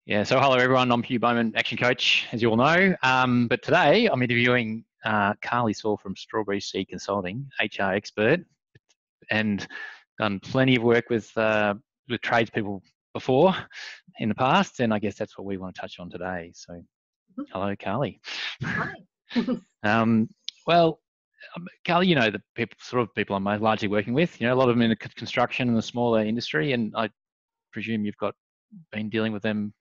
Yeah, so hello everyone, I'm Hugh Bowman, Action Coach, as you all know. But today I'm interviewing Carly Saul from Strawberry Seed Consulting, HR expert, and done plenty of work with tradespeople before in the past, and I guess that's what we want to touch on today. So, hello, Carly. Hi. Well, Carly, you know the sort of people I'm largely working with. You know, a lot of them in the construction and the smaller industry, and I presume you've been dealing with them.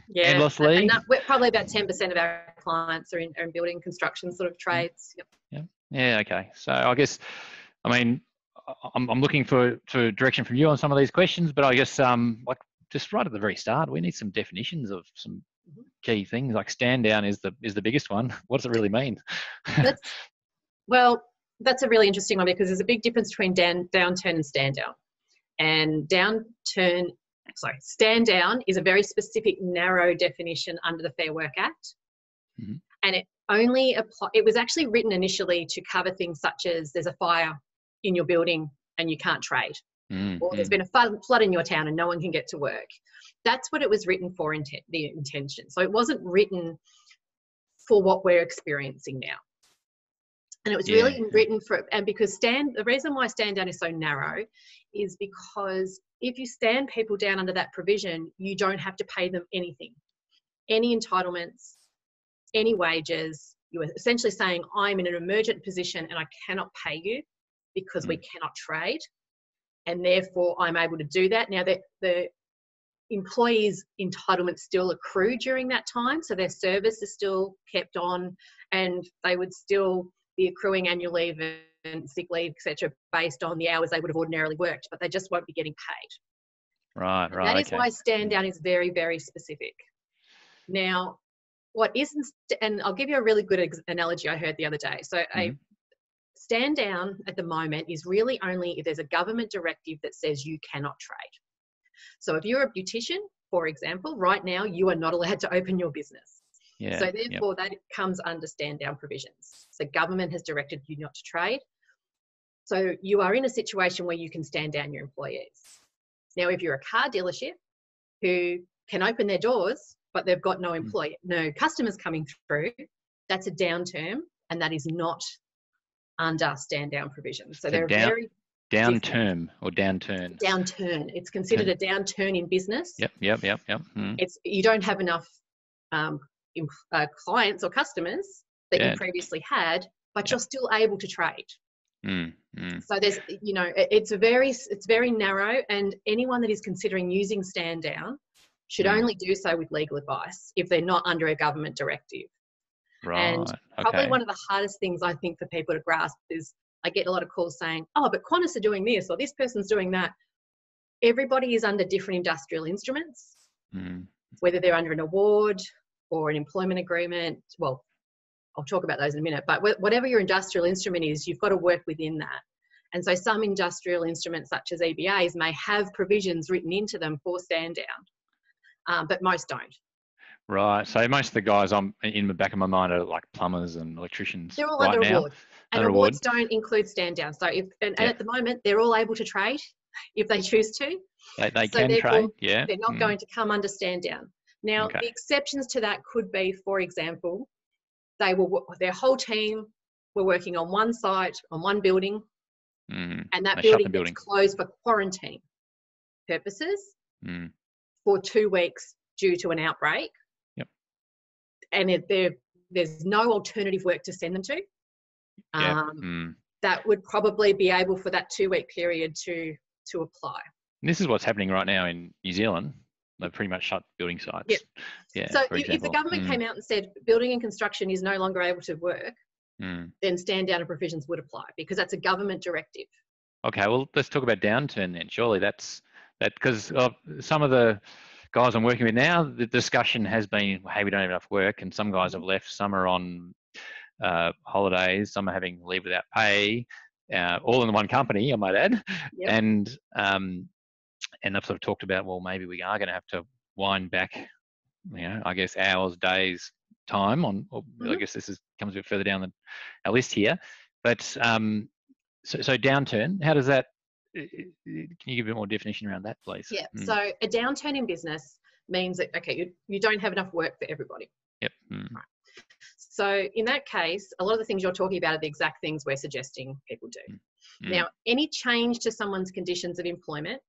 Yeah, endlessly. and we're probably about 10% of our clients are in building construction sort of trades. Yep. Yeah. Okay. So I guess, I mean, I'm looking for direction from you on some of these questions, but I guess like just right at the very start, we need some definitions of some key things. Like stand down is the biggest one. What does it really mean? That's a really interesting one because there's a big difference between downturn and stand down. And stand down is a very specific, narrow definition under the Fair Work Act. Mm-hmm. And it was actually written initially to cover things such as there's a fire in your building and you can't trade, or there's been a flood in your town and no one can get to work. That's what it was written for, the intention. So it wasn't written for what we're experiencing now. And it was really written because the reason why stand down is so narrow is because if you stand people down under that provision, you don't have to pay them anything, any entitlements, any wages. You are essentially saying, I'm in an emergent position and I cannot pay you because we cannot trade. And therefore I'm able to do that. Now the employees' entitlements still accrue during that time. So their service is still kept on and they would still be accruing annual leave and sick leave, etc., based on the hours they would have ordinarily worked, but they just won't be getting paid. Right. That is why stand down is very, very specific. Now, what isn't, and I'll give you a really good analogy I heard the other day. So a stand down at the moment is really only if there's a government directive that says you cannot trade. So if you're a beautician, for example, right now you are not allowed to open your business. Yeah, so therefore that comes under stand down provisions. So government has directed you not to trade. So you are in a situation where you can stand down your employees. Now, if you're a car dealership who can open their doors, but they've got no customers coming through, that's a down term, and that is not under stand down provisions. So they're very down term or downturn. Downturn. It's considered a downturn in business. Yep. It's you don't have enough clients or customers that you previously had, but you're still able to trade. So there's, it's very narrow, and anyone that is considering using stand down should only do so with legal advice if they're not under a government directive. Right. And probably one of the hardest things I think for people to grasp is I get a lot of calls saying, oh, but Qantas are doing this or this person's doing that. Everybody is under different industrial instruments, whether they're under an award or an employment agreement. Well, I'll talk about those in a minute, but whatever your industrial instrument is, you've got to work within that. And so some industrial instruments such as EBAs may have provisions written into them for stand down, but most don't. Right. So most of the guys in the back of my mind are like plumbers and electricians. They're all under award. And awards don't include stand down. So and at the moment, they're all able to trade if they choose to. They can trade, yeah. They're not going to come under stand down. Now, the exceptions to that could be, for example, their whole team were working on one site, on one building, and that building gets closed for quarantine purposes for 2 weeks due to an outbreak. Yep. And there's no alternative work to send them to. That would probably be able for that 2-week period to apply. And this is what's happening right now in New Zealand. They've pretty much shut building sites. Yep. Yeah. So if the government came out and said building and construction is no longer able to work, then stand down and provisions would apply because that's a government directive. Okay, well, let's talk about downturn then. Surely that's because some of the guys I'm working with now, the discussion has been, hey, we don't have enough work, and some guys have left. Some are on holidays. Some are having leave without pay. All in one company, I might add. Yep. And I've sort of talked about, well, maybe we are going to have to wind back, I guess hours, days, time on. I guess this comes a bit further down our list here. But so downturn, how does that? Can you give a bit more definition around that, please? Yeah. So a downturn in business means that, okay, you don't have enough work for everybody. Yep. Right. So in that case, a lot of the things you're talking about are the exact things we're suggesting people do. Now, any change to someone's conditions of employment.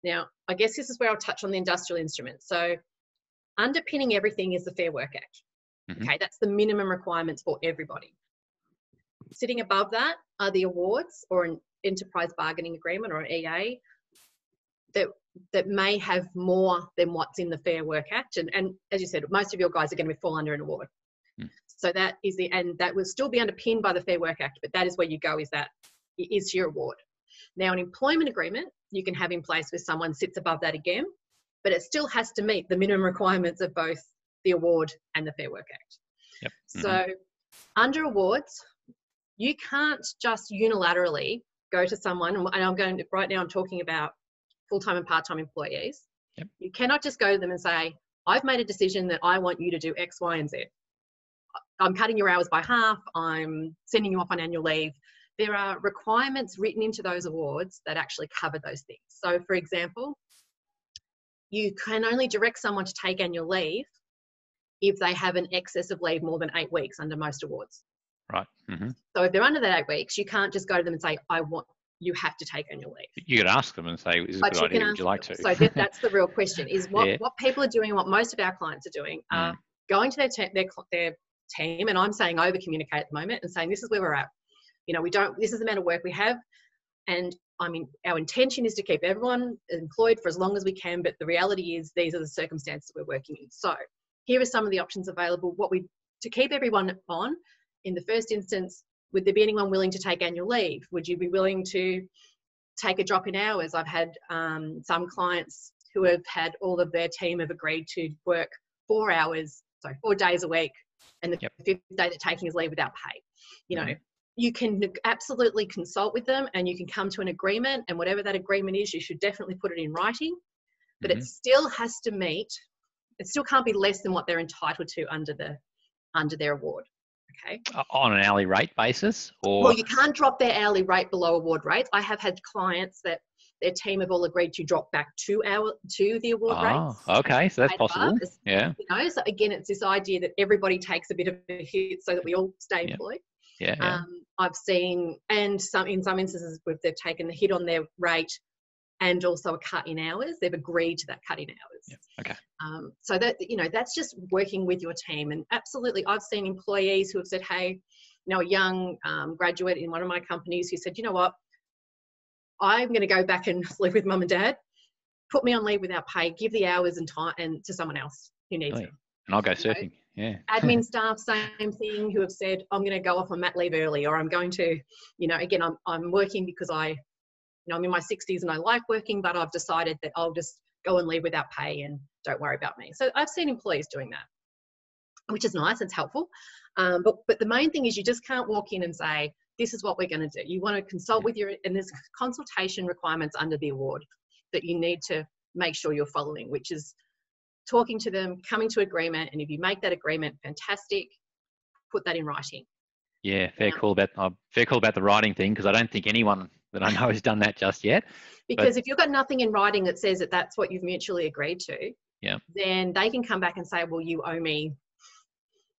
Now, I guess this is where I'll touch on the industrial instruments. So underpinning everything is the Fair Work Act. Okay, that's the minimum requirements for everybody. Sitting above that are the awards or an enterprise bargaining agreement or an EA that may have more than what's in the Fair Work Act. And as you said, most of your guys are going to fall under an award. So that is and that will still be underpinned by the Fair Work Act, but that is where you go, is your award. Now, an employment agreement you can have in place with someone sits above that again, but it still has to meet the minimum requirements of both the award and the Fair Work Act. Yep. So under awards, you can't just unilaterally go to someone, and right now I'm talking about full-time and part-time employees. Yep. You cannot just go to them and say, I've made a decision that I want you to do X, Y, and Z. I'm cutting your hours by half. I'm sending you off on annual leave. There are requirements written into those awards that actually cover those things. So, for example, you can only direct someone to take annual leave if they have an excess of leave more than 8 weeks under most awards. Right. So if they're under that 8 weeks, you can't just go to them and say, you have to take annual leave. You could ask them and say, is this a good idea? Would you like to? So that's the real question, is what people are doing and what most of our clients are doing are going to their team, and I'm saying over communicate at the moment and saying, this is where we're at. This is the amount of work we have. And I mean, our intention is to keep everyone employed for as long as we can, but the reality is these are the circumstances we're working in. So here are some of the options available. To keep everyone on, in the first instance, would there be anyone willing to take annual leave? Would you be willing to take a drop in hours? I've had some clients who have had all of their team have agreed to work 4 days a week, and the 5th day they're taking is leave without pay. You can absolutely consult with them and you can come to an agreement, and whatever that agreement is, you should definitely put it in writing, but it still has to it still can't be less than what they're entitled to under their award. Okay. On an hourly rate basis? Well, you can't drop their hourly rate below award rates. I have had clients that their team have all agreed to drop back to the award rates. Oh, okay. So that's possible. Yeah. So again, it's this idea that everybody takes a bit of a hit so that we all stay employed. Yeah. I've seen, and in some instances, they've taken the hit on their rate and also a cut in hours. They've agreed to that cut in hours. Yeah. Okay. So that, that's just working with your team. And absolutely, I've seen employees who have said, hey, a young graduate in one of my companies who said, you know what, I'm going to go back and live with mum and dad, put me on leave without pay, give the hours and time and to someone else who needs it. And I'll go surfing. Yeah. Admin staff, same thing, who have said, I'm going to go off on mat leave early, or I'm going to, again, I'm working because I'm in my 60s and I like working, but I've decided that I'll just go and leave without pay and don't worry about me. So I've seen employees doing that, which is nice. It's helpful. But the main thing is you just can't walk in and say, this is what we're going to do. You want to consult with and there's consultation requirements under the award that you need to make sure you're following, which is talking to them, coming to agreement. And if you make that agreement, fantastic, put that in writing. Yeah, fair call about the writing thing, because I don't think anyone that I know has done that just yet. Because if you've got nothing in writing that says that that's what you've mutually agreed to, then they can come back and say, well, you owe me.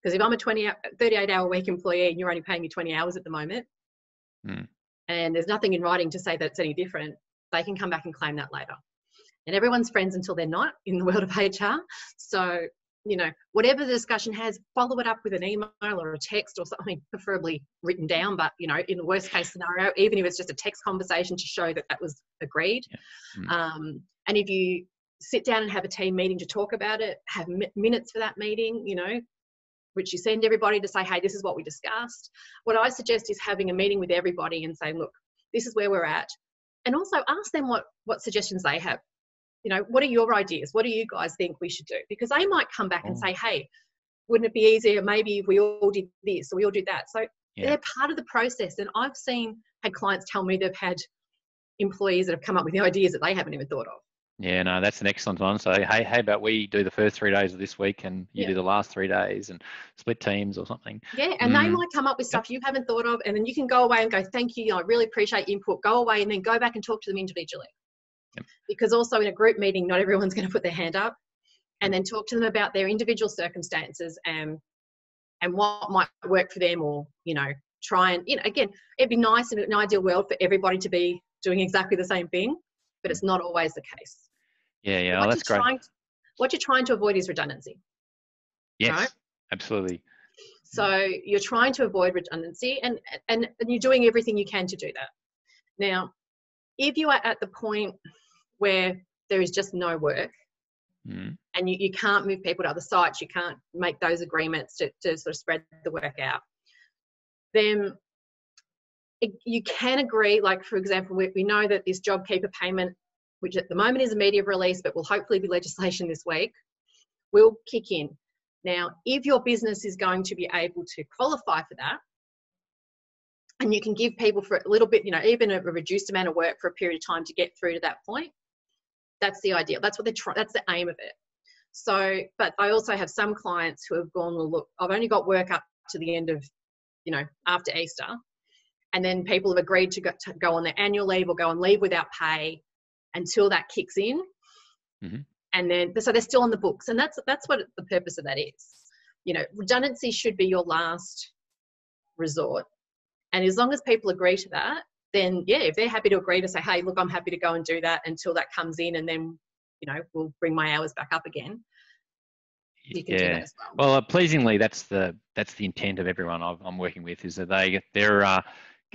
Because if I'm a 38-hour week employee and you're only paying me 20 hours at the moment, and there's nothing in writing to say that it's any different, they can come back and claim that later. And everyone's friends until they're not in the world of HR. So, whatever the discussion has, follow it up with an email or a text or something, preferably written down. But, in the worst case scenario, even if it's just a text conversation to show that that was agreed. And if you sit down and have a team meeting to talk about it, have minutes for that meeting, which you send everybody to say, hey, this is what we discussed. What I suggest is having a meeting with everybody and saying, look, this is where we're at. And also ask them what suggestions they have. What are your ideas? What do you guys think we should do? Because they might come back and say, hey, wouldn't it be easier maybe if we all did this or we all did that? So they're part of the process. And I've had clients tell me they've had employees that have come up with the ideas that they haven't even thought of. Yeah, no, that's an excellent one. So, hey, how about we do the first 3 days of this week and you do the last 3 days and split teams or something? Yeah, and they might come up with stuff you haven't thought of, and then you can go away and go, thank you, I really appreciate your input. Go away and then go back and talk to them individually. Because also in a group meeting, not everyone's going to put their hand up. and then talk to them about their individual circumstances and what might work for them, or, you know, try and, you know, again, it'd be nice in an ideal world for everybody to be doing exactly the same thing, but it's not always the case. Yeah. Oh, that's great. What you're trying to avoid is redundancy. Yes, right? Absolutely. So you're trying to avoid redundancy, and you're doing everything you can to do that. Now, if you are at the point where there is just no work, and you can't move people to other sites, you can't make those agreements to sort of spread the work out, then you can agree, like, for example, we know that this JobKeeper payment, which at the moment is immediate release, but will hopefully be legislation this week, will kick in. Now, if your business is going to be able to qualify for that, and you can give people for a little bit, you know, even a reduced amount of work for a period of time to get through to that point, that's the ideal. That's what that's the aim of it. So, but I also have some clients who have gone, well, look, I've only got work up to the end of, you know, after Easter. And then people have agreed to go on their annual leave or go on leave without pay until that kicks in. And then, so they're still on the books. And that's what the purpose of that is. You know, redundancy should be your last resort. And as long as people agree to that, then yeah, if they're happy to agree to say, hey, look, I'm happy to go and do that until that comes in, and then, you know, we'll bring my hours back up again. You can do that as well. Well, pleasingly, that's the intent of everyone I'm working with, is that they're I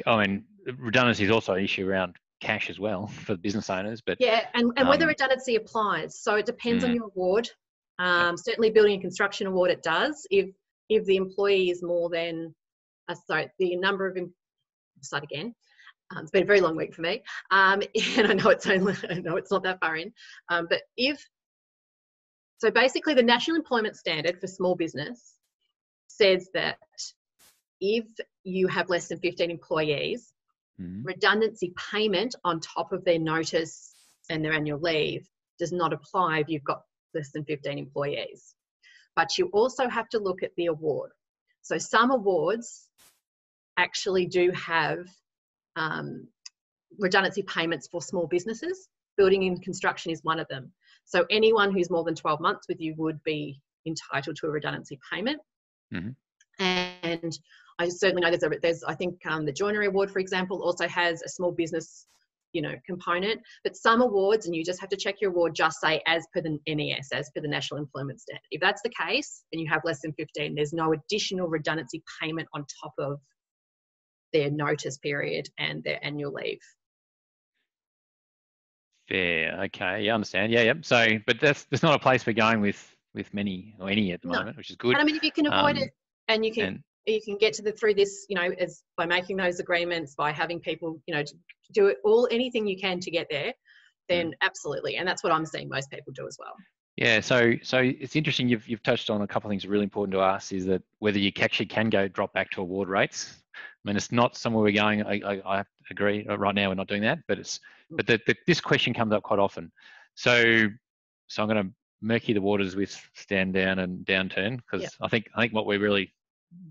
mean, redundancy is also an issue around cash as well for business owners, but yeah, and whether redundancy applies. So it depends on your award. Certainly, building and construction award, it does. If the employee is more than the number of start again. It's been a very long week for me, and I know it's not that far in. But so basically, the National Employment Standard for small business says that if you have less than 15 employees, redundancy payment on top of their notice and their annual leave does not apply if you've got less than 15 employees. But you also have to look at the award. So some awards actually do have redundancy payments for small businesses. Building and construction is one of them. So anyone who's more than 12 months with you would be entitled to a redundancy payment. And I certainly know there's I think the Joinery Award, for example, also has a small business, you know, component. But some awards, and you just have to check your award, just say as per the NES, as per the National Employment Standard. If that's the case and you have less than 15, there's no additional redundancy payment on top of their notice period and their annual leave. Fair. Okay. Yeah, I understand. Yeah. So, but there's not a place we're going with many or any at the moment, which is good. And I mean, if you can avoid it, and you can get through this, you know, as by making those agreements, by having people, you know, do it anything you can to get there, then absolutely. And that's what I'm seeing most people do as well. Yeah, so it's interesting. You've touched on a couple of things that are really important to us, is that whether you actually can drop back to award rates. I mean, it's not somewhere we're going. I agree. Right now, we're not doing that, but this question comes up quite often. So I'm going to murky the waters with stand down and downturn, because I think what we're really,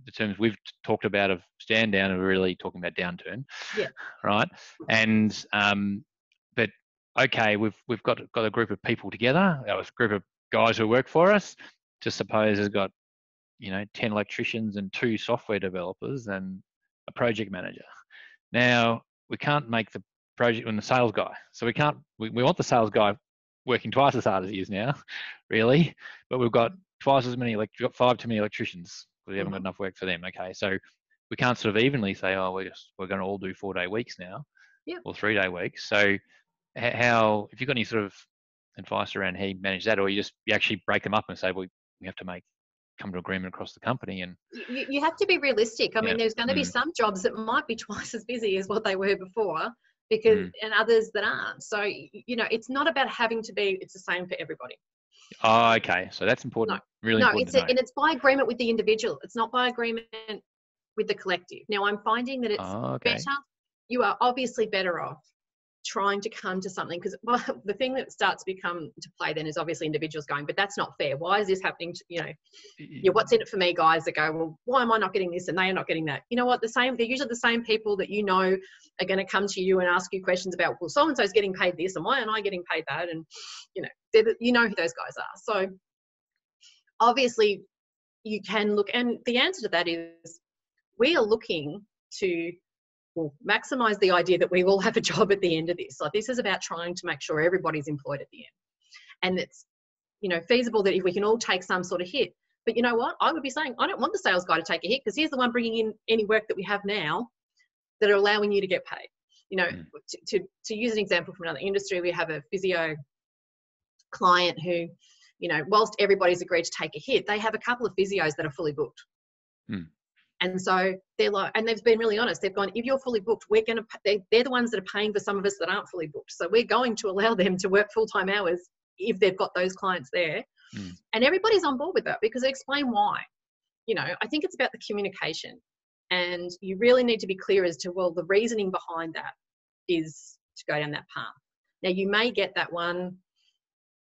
the terms we've talked about of stand down, are really talking about downturn. Yeah. Right. And but okay, we've got a group of people together. That was a group of guys who work for us. Just suppose has got, you know, 10 electricians and 2 software developers and a project manager. Now we can't make the project and the sales guy. So we want the sales guy working twice as hard as he is now, really. But we've got twice as many. We've got 5 too many electricians. We haven't got enough work for them. Okay, so we can't sort of evenly say, oh, we're going to all do 4-day weeks now, or 3-day weeks. So how, if you've got any sort of advice around how you manage that, or you actually break them up and say, well, we have to come to agreement across the company, and you have to be realistic. I mean, there's going to be some jobs that might be twice as busy as what they were before, because and others that aren't. So, you know, it's not about having to be. It's the same for everybody. Oh, okay. So that's important. Really important to know. And it's by agreement with the individual. It's not by agreement with the collective. Now, I'm finding that it's better. You are obviously better off trying to come to something, because the thing that starts to come to play then is obviously individuals going, but that's not fair. Why is this happening? What's in it for me, guys that go, well, why am I not getting this and they are not getting that? You know what? They're usually the same people that you know are going to come to you and ask you questions about, well, so-and-so's getting paid this and why aren't I getting paid that? And, you know who those guys are. So obviously you can look, and the answer to that is we are looking to maximize the idea that we all have a job at the end of this. Like, this is about trying to make sure everybody's employed at the end. And it's, feasible that if we can all take some sort of hit. But you know what? I would be saying, I don't want the sales guy to take a hit, because he's the one bringing in any work that we have now that are allowing you to get paid. To use an example from another industry, we have a physio client who, whilst everybody's agreed to take a hit, they have a couple of physios that are fully booked. And so they're like, and they've been really honest. They've gone, if you're fully booked, they're the ones that are paying for some of us that aren't fully booked. So we're going to allow them to work full-time hours if they've got those clients there. And everybody's on board with that, because they explain why. I think it's about the communication, and you really need to be clear as to, well, the reasoning behind that is to go down that path. Now, you may get that one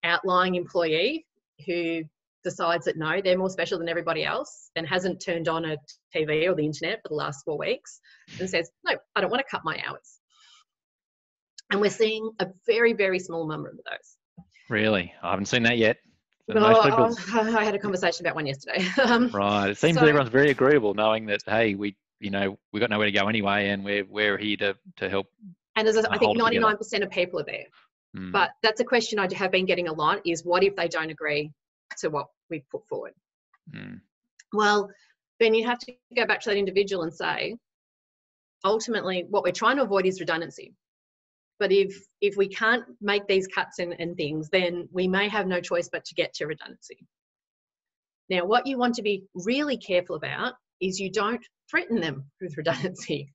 outlying employee who decides that no, they're more special than everybody else and hasn't turned on a TV or the internet for the last 4 weeks and says, no, I don't want to cut my hours. And we're seeing a very, very small number of those. Really? I haven't seen that yet. So I had a conversation about one yesterday. Right. It seems everyone's very agreeable, knowing that, hey, we've got nowhere to go anyway, and we're here to help. And I think 99% of people are there. But that's a question I have been getting a lot, is what if they don't agree to what we've put forward? Well, then you have to go back to that individual and say, ultimately, what we're trying to avoid is redundancy. But if we can't make these cuts and things, then we may have no choice but to get to redundancy. Now, what you want to be really careful about is you don't threaten them with redundancy.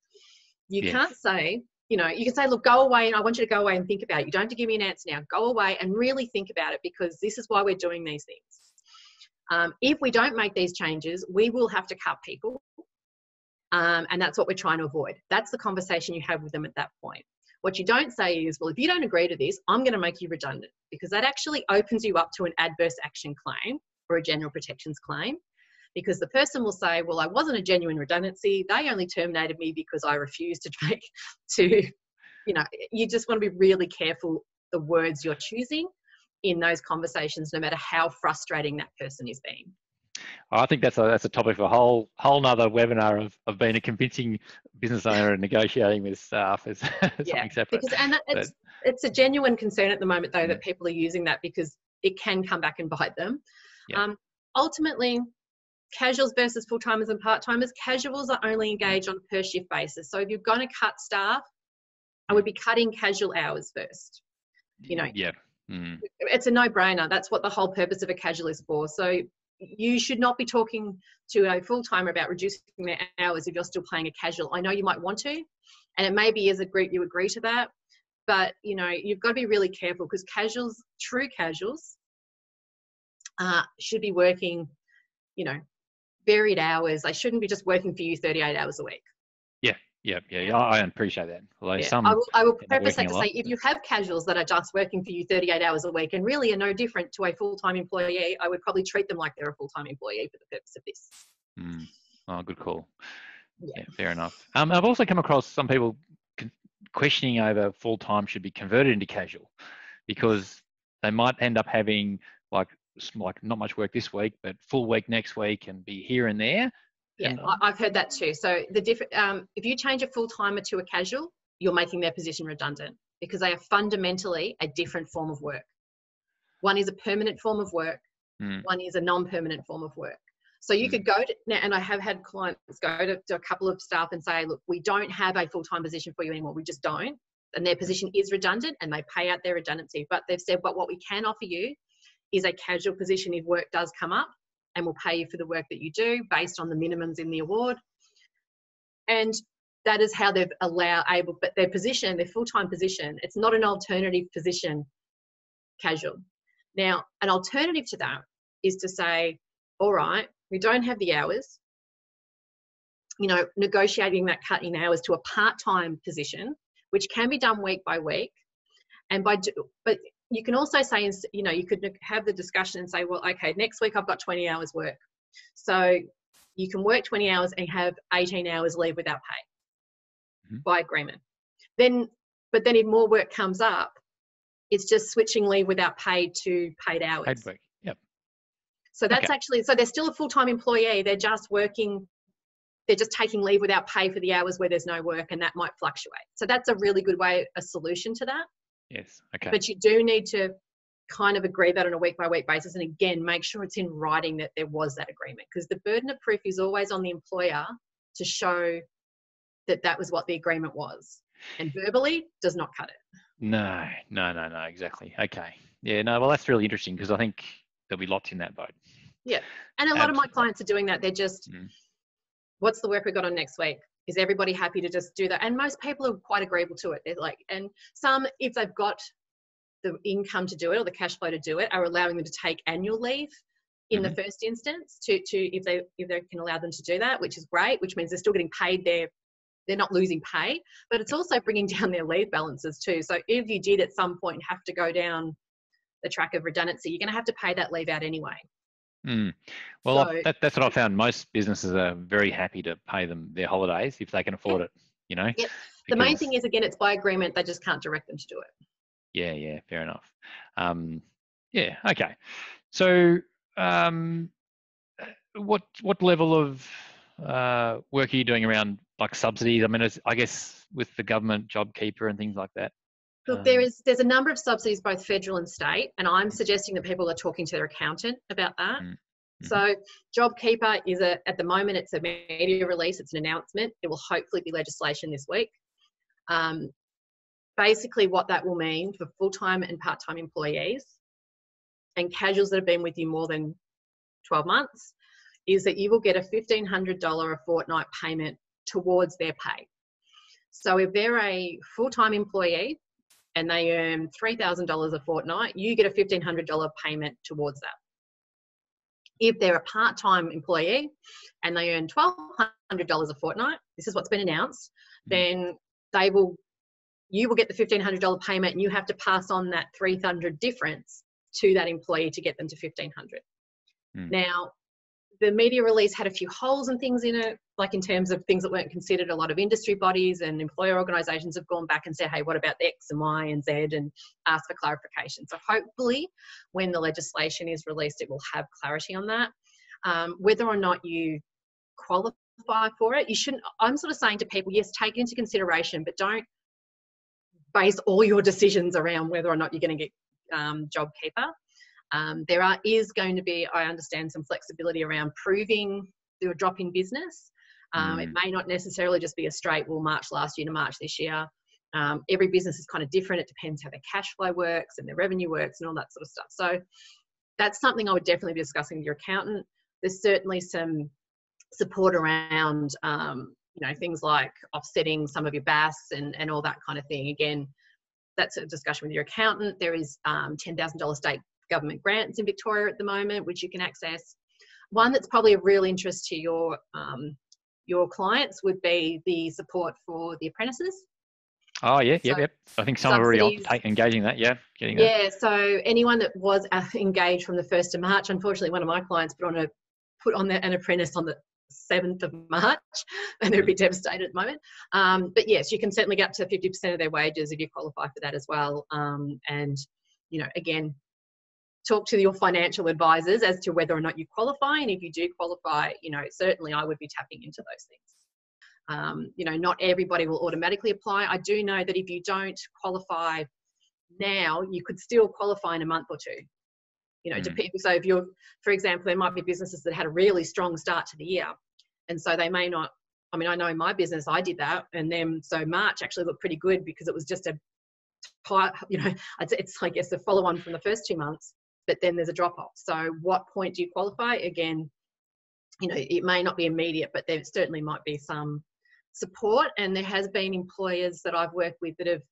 You can't say, you can say, look, go away, and I want you to go away and think about it. You don't have to give me an answer now. Go away and really think about it, because this is why we're doing these things. If we don't make these changes, we will have to cut people. And that's what we're trying to avoid. That's the conversation you have with them at that point. What you don't say is, well, if you don't agree to this, I'm going to make you redundant, because that actually opens you up to an adverse action claim or a general protections claim, because the person will say, well, I wasn't a genuine redundancy. They only terminated me because I refused you just want to be really careful the words you're choosing in those conversations, no matter how frustrating that person is being. I think that's a topic for a whole nother webinar of being a convincing business owner and negotiating with staff is something separate. It's a genuine concern at the moment, though, that people are using that, because it can come back and bite them. Ultimately, casuals versus full-timers and part-timers, casuals are only engaged on a per shift basis. So if you're going to cut staff, I would be cutting casual hours first. It's a no-brainer. That's what the whole purpose of a casual is for. So you should not be talking to a full-timer about reducing their hours if you're still paying a casual. I know you might want to, and it may be as a group you agree to that, but you've got to be really careful, because true casuals should be working, varied hours. They shouldn't be just working for you 38 hours a week. Yeah. I appreciate that. I will preface that to say, if you have casuals that are just working for you 38 hours a week and really are no different to a full-time employee, I would probably treat them like they're a full-time employee for the purpose of this. Oh, good call. Yeah, fair enough. I've also come across some people questioning over full-time should be converted into casual, because they might end up having like not much work this week, but full week next week, and be here and there. Yeah, I've heard that too. So if you change a full-timer to a casual, you're making their position redundant, because they are fundamentally a different form of work. One is a permanent form of work. One is a non-permanent form of work. So you could go to now, and I have had clients go to a couple of staff and say, look, we don't have a full-time position for you anymore. We just don't. And their position is redundant, and they pay out their redundancy. But they've said, but what we can offer you is a casual position if work does come up, and we'll pay you for the work that you do based on the minimums in the award. And that is how they've but their position, their full-time position, it's not an alternative position, casual. Now, an alternative to that is to say, all right, we don't have the hours, negotiating that cut in hours to a part-time position, which can be done week by week. But you can also say, you could have the discussion and say, well, okay, next week I've got 20 hours work. So you can work 20 hours and have 18 hours leave without pay by agreement. But then if more work comes up, it's just switching leave without pay to paid hours. Paid work, yep. So that's actually, so they're still a full-time employee. They're just working, they're just taking leave without pay for the hours where there's no work, and that might fluctuate. So that's a really good way, a solution to that. Yes. Okay. But you do need to kind of agree that on a week-by-week basis. And again, make sure it's in writing that there was that agreement, because the burden of proof is always on the employer to show that that was what the agreement was. And verbally does not cut it. No, exactly. Okay. Yeah, no, well, that's really interesting, because I think there'll be lots in that boat. Yeah. And a lot of my clients are doing that. They're just, what's the work we got on next week? Is everybody happy to just do that? And most people are quite agreeable to it. They're like, and some, if they've got the income to do it or the cash flow to do it, are allowing them to take annual leave in the first instance to if they can allow them to do that, which is great, which means they're still getting paid. They're not losing pay, but it's also bringing down their leave balances too. So if you did at some point have to go down the track of redundancy, you're going to have to pay that leave out anyway. Well, so, that's what I found. Most businesses are very happy to pay them their holidays if they can afford it, you know. Yep. The main thing is, again, it's by agreement. They just can't direct them to do it. Yeah, fair enough. Yeah, okay. So what level of work are you doing around like subsidies? I mean, I guess with the government JobKeeper and things like that. Look, there's a number of subsidies, both federal and state, and I'm suggesting that people are talking to their accountant about that. So JobKeeper is at the moment, it's a media release, it's an announcement. It will hopefully be legislation this week. Basically what that will mean for full-time and part-time employees and casuals that have been with you more than 12 months is that you will get a $1,500 a fortnight payment towards their pay. So if they're a full-time employee and they earn $3,000 a fortnight, you get a $1,500 payment towards that. If they're a part-time employee and they earn $1,200 a fortnight, this is what's been announced, then you will get the $1,500 payment, and you have to pass on that $300 difference to that employee to get them to $1,500. Now, the media release had a few holes and things in it, like in terms of things that weren't considered. A lot of industry bodies and employer organisations have gone back and said, hey, what about X and Y and Z, and asked for clarification. So hopefully when the legislation is released, it will have clarity on that. Whether or not you qualify for it, you shouldn't, I'm sort of saying to people, yes, take it into consideration, but don't base all your decisions around whether or not you're going to get JobKeeper. There is going to be, I understand, some flexibility around proving your drop in business. It may not necessarily just be a straight, well, March last year to March this year. Every business is kind of different. It depends how their cash flow works and their revenue works and all that sort of stuff. So that's something I would definitely be discussing with your accountant. There's certainly some support around, things like offsetting some of your BAS and all that kind of thing. Again, that's a discussion with your accountant. There is $10,000 state government grants in Victoria at the moment, which you can access. One that's probably of real interest to your clients would be the support for the apprentices. Oh, yeah, yep. I think some are already engaging that, getting that. Yeah, so anyone that was engaged from the 1st of March, unfortunately, one of my clients put on an apprentice on the 7th of March, and they're a bit devastated at the moment. But yes, you can certainly get up to 50% of their wages if you qualify for that as well. And, again, talk to your financial advisors as to whether or not you qualify. And if you do qualify, certainly I would be tapping into those things. Not everybody will automatically apply. I do know that if you don't qualify now, you could still qualify in a month or two. So if you're, for example, there might be businesses that had a really strong start to the year. And so they may not, I know in my business, I did that. And then, so March actually looked pretty good because it was just it's, I guess, the follow on from the first 2 months, but then there's a drop off. So what point do you qualify? Again, it may not be immediate, but there certainly might be some support. And there has been employers that I've worked with that have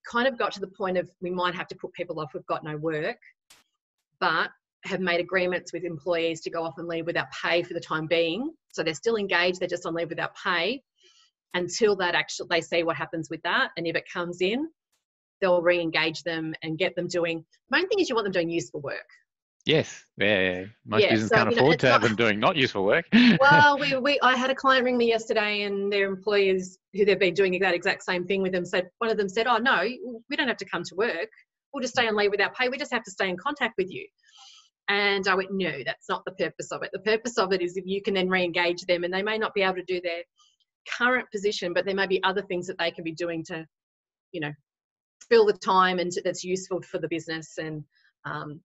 kind of got to the point of, we might have to put people off, we've got no work, but have made agreements with employees to go off and leave without pay for the time being. So they're still engaged, they're just on leave without pay until they see what happens with that. And if it comes in, they'll re-engage them and get them doing, the main thing is you want them doing useful work. Yes, yeah. Most businesses can't afford to have them doing not useful work. Well, I had a client ring me yesterday, and their employers who they've been doing that exact same thing with them said, one of them said, oh no, we don't have to come to work. We'll just stay on leave without pay. We just have to stay in contact with you. And I went, no, that's not the purpose of it. The purpose of it is if you can then re-engage them, and they may not be able to do their current position, but there may be other things that they can be doing to, you know, fill the time and that's useful for the business. And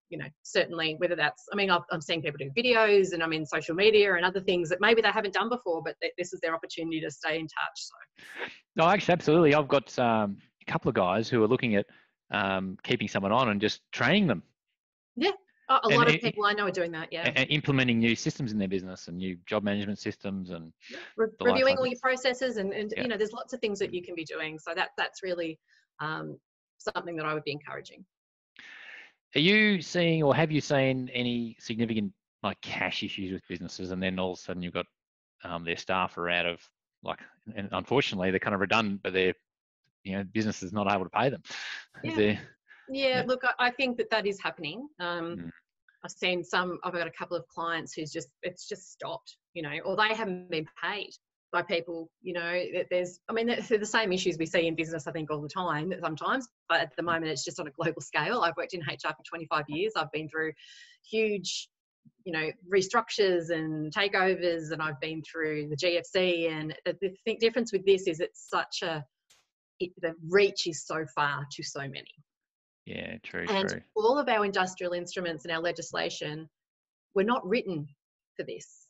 you know, certainly whether that's, I mean, I'm seeing people do videos and I'm in social media and other things that maybe they haven't done before, but this is their opportunity to stay in touch. So. No, actually, absolutely. I've got a couple of guys who are looking at keeping someone on and just training them. Yeah. A lot of people I know are doing that, yeah. And implementing new systems in their business and new job management systems and reviewing all your processes and you know, there's lots of things that you can be doing. So that's really something that I would be encouraging. Are you seeing, or have you seen any significant like cash issues with businesses, and then all of a sudden you've got their staff are out of like, and unfortunately they're kind of redundant, but they're, you know, business is not able to pay them. Yeah. Look, I think that is happening. I've seen I've got a couple of clients who's it's just stopped, you know, or they haven't been paid by people, you know. They're the same issues we see in business, I think, all the time sometimes, but at the moment it's just on a global scale. I've worked in HR for 25 years. I've been through huge, you know, restructures and takeovers, and I've been through the GFC, and the difference with this is it's the reach is so far to so many. Yeah, true. All of our industrial instruments and our legislation were not written for this.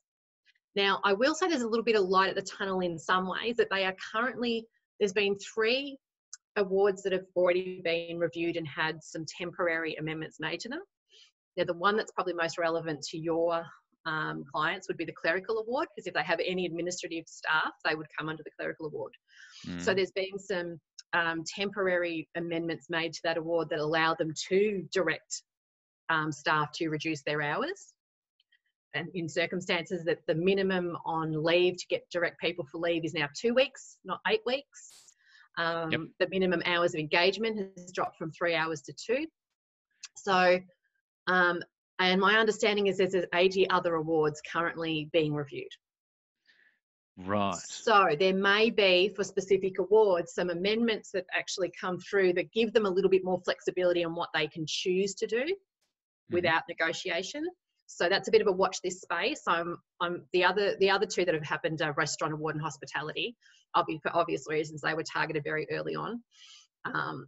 Now, I will say there's a little bit of light at the tunnel in some ways, that they are currently, there's been 3 awards that have already been reviewed and had some temporary amendments made to them. Now, the one that's probably most relevant to your clients would be the clerical award, because if they have any administrative staff, they would come under the clerical award. So there's been some temporary amendments made to that award that allow them to direct staff to reduce their hours. And in circumstances that the minimum on leave to get direct people for leave is now 2 weeks, not 8 weeks. The minimum hours of engagement has dropped from 3 hours to 2. So, and my understanding is there's 80 other awards currently being reviewed. Right. So there may be, for specific awards, some amendments that actually come through that give them a little bit more flexibility on what they can choose to do without negotiation. So that's a bit of a watch this space. I'm the other 2 that have happened are Restaurant Award and Hospitality. For obvious reasons, they were targeted very early on.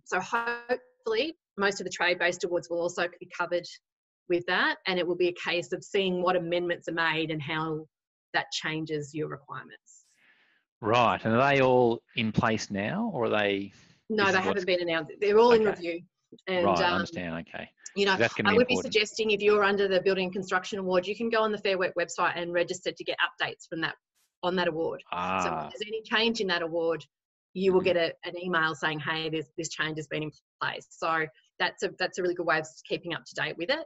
So hopefully most of the trade-based awards will also be covered with that, and it will be a case of seeing what amendments are made and how that changes your requirements. Right. And are they all in place now, or are they? No, they haven't been announced. They're all in review. And, right, I understand. Okay. You know, I would be suggesting, if you're under the Building and Construction Award, you can go on the Fair Work website and register to get updates from that on that award. So if there's any change in that award, you will get an email saying, hey, this change has been in place. So that's a really good way of keeping up to date with it.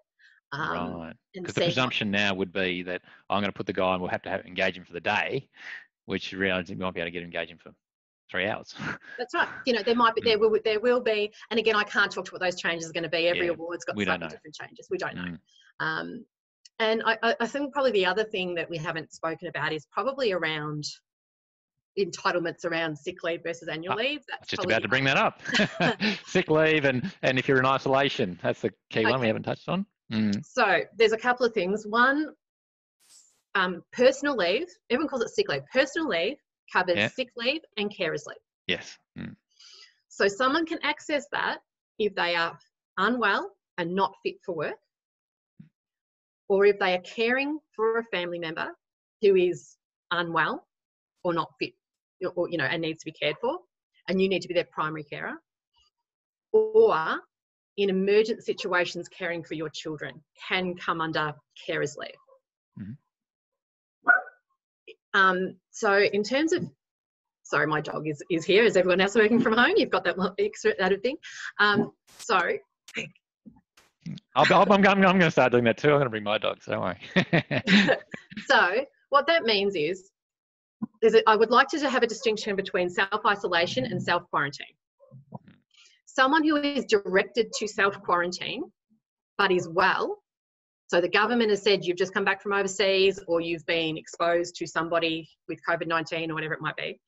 Right. Because the presumption now would be that I'm going to put the guy and we'll have to engage him for the day, which realistically we might be able to get him engaging for 3 hours. That's right. You know, there will be, and again, I can't talk to what those changes are going to be. Every award's got slightly different changes. We don't know. And I think probably the other thing that we haven't spoken about is probably around entitlements around sick leave versus annual leave. That's just about to bring that up. Sick leave and if you're in isolation, that's the key one we haven't touched on. So there's a couple of things. One, personal leave. Everyone calls it sick leave. Personal leave covers sick leave and carers leave. Yes. So someone can access that if they are unwell and not fit for work, or if they are caring for a family member who is unwell or not fit, or you know, and needs to be cared for, and you need to be their primary carer, or in emergent situations caring for your children can come under carers leave. So in terms of, sorry, my dog is here. Is everyone else working from home? You've got that extra added thing. I'm going to start doing that too. I'm going to bring my dog, so don't worry. So what that means is I would like to have a distinction between self-isolation and self-quarantine. Someone who is directed to self-quarantine but is well, so the government has said you've just come back from overseas or you've been exposed to somebody with COVID-19 or whatever it might be,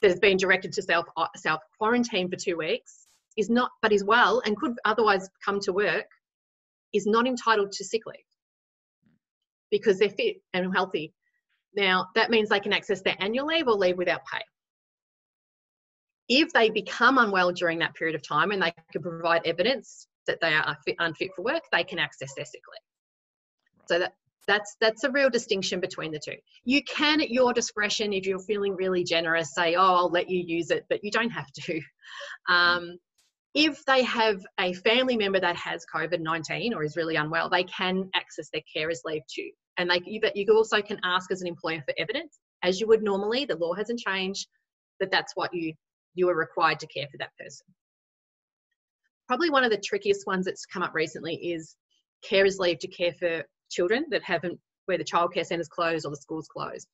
that has been directed to self-quarantine for 2 weeks, but is well and could otherwise come to work, is not entitled to sick leave because they're fit and healthy. Now, that means they can access their annual leave or leave without pay. If they become unwell during that period of time and they can provide evidence that they are unfit for work, they can access their sick leave. So that's a real distinction between the two. You can, at your discretion, if you're feeling really generous, say, oh, I'll let you use it, but you don't have to. If they have a family member that has COVID-19 or is really unwell, they can access their carers leave too. And you also can ask as an employer for evidence, as you would normally. The law hasn't changed, but that's what you are required to care for that person. Probably one of the trickiest ones that's come up recently is carers leave to care for children that where the childcare centre's closed or the school's closed.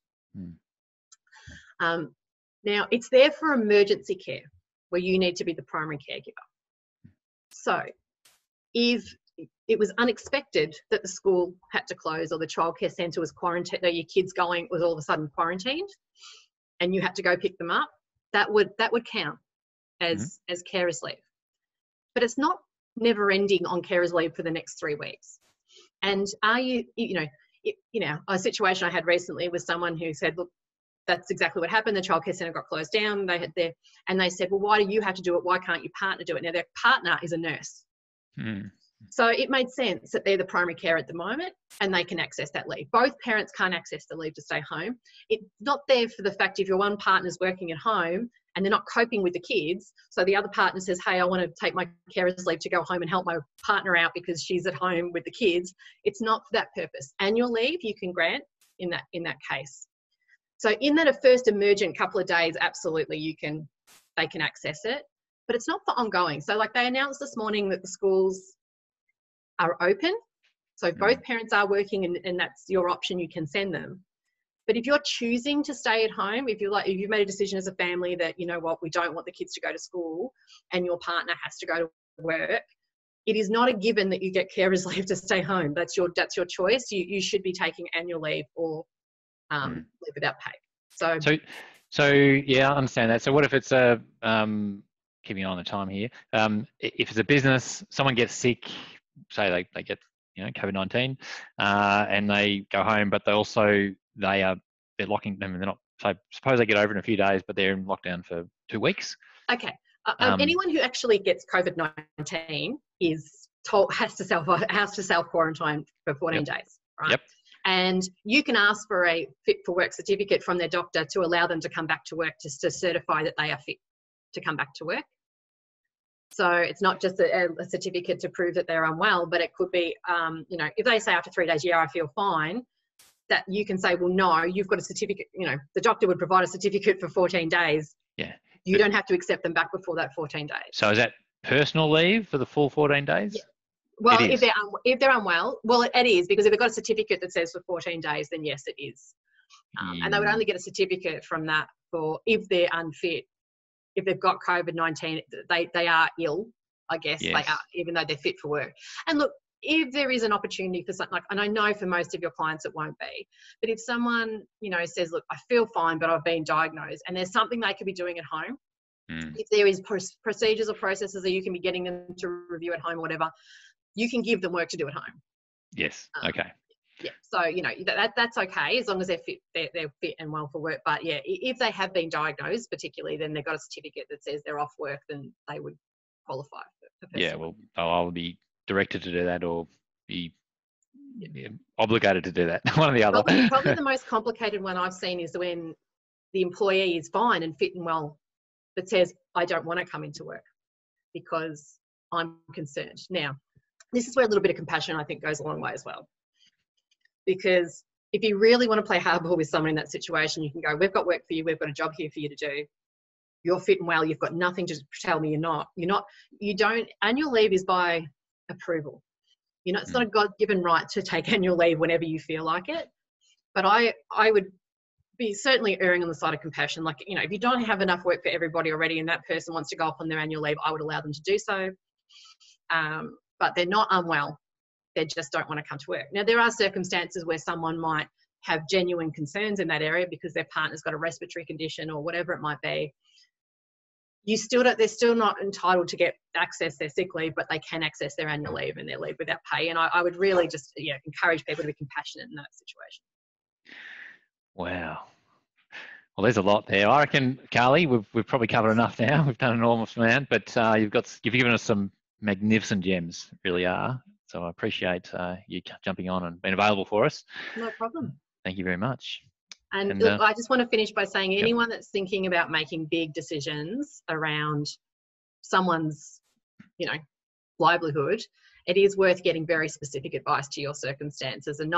Now, it's there for emergency care where you need to be the primary caregiver. So if it was unexpected that the school had to close or the childcare centre was quarantined, or your kids was all of a sudden quarantined and you had to go pick them up, that would count as carers leave. But it's not never ending on carers leave for the next 3 weeks. And a situation I had recently was someone who said, look, that's exactly what happened. The childcare centre got closed down. And they said, well, why do you have to do it? Why can't your partner do it? Now, their partner is a nurse. So it made sense that they're the primary care at the moment and they can access that leave. Both parents can't access the leave to stay home. It's not there for the fact if your one partner's working at home and they're not coping with the kids, so the other partner says, hey, I want to take my carer's leave to go home and help my partner out because she's at home with the kids. It's not for that purpose. Annual leave you can grant in that case. So in that first emergent couple of days, absolutely they can access it, but it's not for ongoing. So like they announced this morning that the schools are open. So if both parents are working and that's your option, you can send them. But if you're choosing to stay at home, if you've made a decision as a family that, you know what, we don't want the kids to go to school and your partner has to go to work, it is not a given that you get carers leave to stay home. That's your choice. You should be taking annual leave or leave without pay. So yeah, I understand that. So what if it's keeping an eye on the time here. If it's a business, someone gets sick, say they get COVID-19, and they go home, but they're locking them, and they're not. So suppose they get over in a few days, but they're in lockdown for 2 weeks. Okay. Anyone who actually gets COVID-19 has to self-quarantine for 14 days, right? Yep. And you can ask for a fit for work certificate from their doctor to allow them to come back to work, just to certify that they are fit to come back to work. So it's not just a certificate to prove that they're unwell, but it could be, if they say after 3 days, yeah, I feel fine, that you can say, well, no, you've got a certificate. The doctor would provide a certificate for 14 days. Yeah. You don't have to accept them back before that 14 days. So is that personal leave for the full 14 days? Yeah. Well, if they're unwell, well, it is, because if they've got a certificate that says for 14 days, then yes, it is. And they would only get a certificate from that for if they're unfit. If they've got COVID-19, they are ill, I guess. Yes. They are, even though they're fit for work. And look, if there is an opportunity for something, and I know for most of your clients it won't be, but if someone, says, look, I feel fine, but I've been diagnosed, and there's something they could be doing at home, if there is procedures or processes that you can be getting them to review at home or whatever, you can give them work to do at home. Yes. Okay. Yeah. So, that's okay as long as they're fit, they're fit and well for work. But yeah, if they have been diagnosed particularly, then they've got a certificate that says they're off work, then they would qualify for personal. Yeah. Well, I'll be directed to do that or be obligated to do that. One or the other. Probably the most complicated one I've seen is when the employee is fine and fit and well, but says, I don't want to come into work because I'm concerned. Now, this is where a little bit of compassion, I think, goes a long way as well. Because if you really want to play hardball with someone in that situation, you can go, we've got work for you. We've got a job here for you to do. You're fit and well. You've got nothing to tell me annual leave is by approval. It's not a God-given right to take annual leave whenever you feel like it. But I would be certainly erring on the side of compassion. Like, if you don't have enough work for everybody already and that person wants to go off on their annual leave, I would allow them to do so. But they're not unwell. They just don't want to come to work. Now, there are circumstances where someone might have genuine concerns in that area because their partner's got a respiratory condition or whatever it might be. they're still not entitled to access their sick leave, but they can access their annual leave and their leave without pay. And I would really just encourage people to be compassionate in that situation. Wow. Well, there's a lot there. I reckon, Carly, we've probably covered enough now. We've done an enormous amount, but you've given us some magnificent gems, really are. So I appreciate you jumping on and being available for us. No problem. Thank you very much. And look, I just want to finish by saying anyone that's thinking about making big decisions around someone's, livelihood, it is worth getting very specific advice to your circumstances, and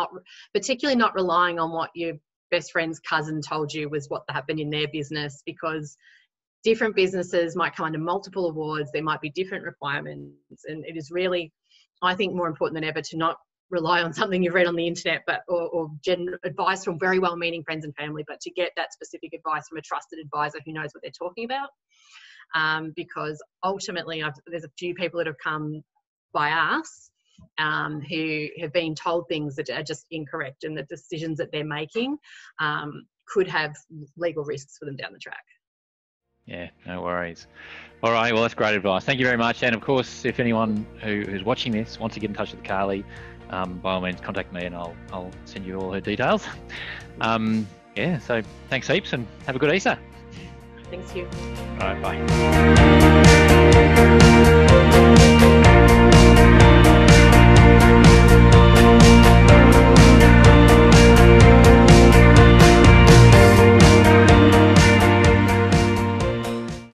particularly not relying on what your best friend's cousin told you was what happened in their business, because different businesses might come under multiple awards. There might be different requirements, and it is really, I think, more important than ever to not rely on something you've read on the internet, or advice from very well-meaning friends and family, but to get that specific advice from a trusted advisor who knows what they're talking about. Because ultimately, there's a few people that have come by us who have been told things that are just incorrect, and the decisions that they're making could have legal risks for them down the track. Yeah, no worries. All right, well, that's great advice. Thank you very much. And of course, if anyone who's watching this wants to get in touch with Carly, by all means, contact me and I'll send you all her details. So thanks heaps and have a good Easter. Thanks you. All right, bye.